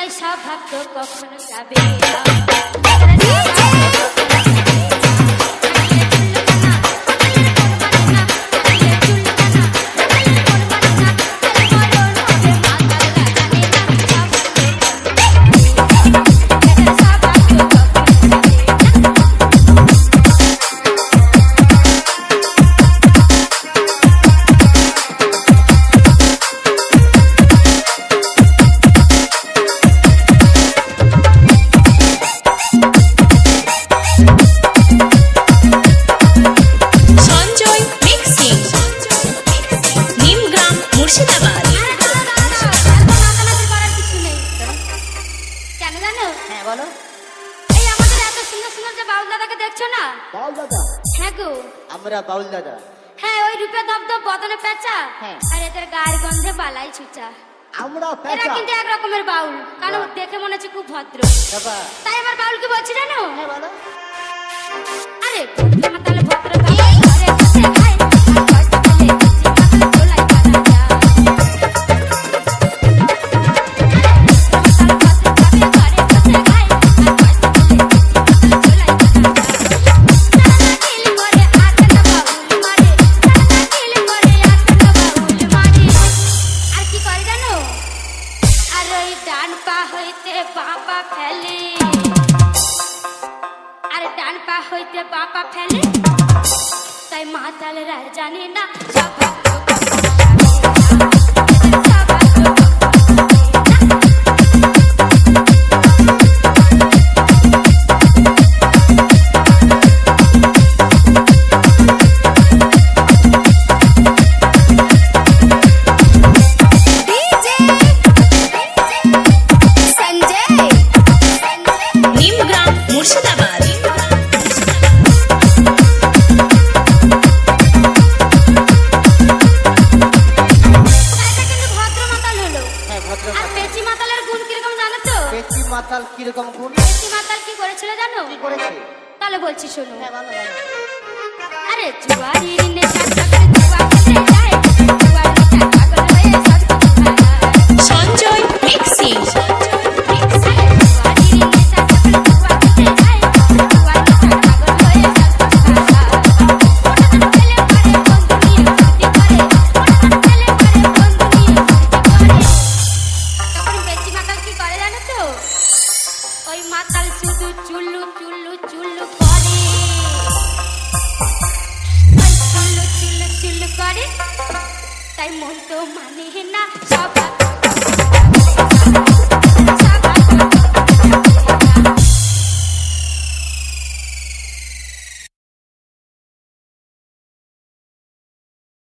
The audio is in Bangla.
তাই সৌভাগ্য কখনো যাবে বাউল দাদা হ্যাঁ ওই রূপে দবদব বদনে পেঁচা আর এদের গায়ের গন্ধে বালাই ছুচা আমরা এরা কিন্তু এক রকমের বাউল কারণ দেখে মনে হচ্ছে খুব ভদ্র তাই আমার বাউল কি বলছি জানো হ্যাঁ বলো আরে তাহলে ভদ্র ঘরে বসে খায় বাবা ফেলে তাই মাতালেরা জানি না কিরকম গুণ মাতাল কি করেছিল জানো কি করেছে তাহলে বলছি শোনো হ্যাঁ ভালো ভালো আরে জুয়ারির নেশা করে জুয়া খেলে যায় জুয়ার নেশা পাগল হয়ে সব কিছু খায় সঞ্জয় মিক্সিং তাই মন তো মানে না সব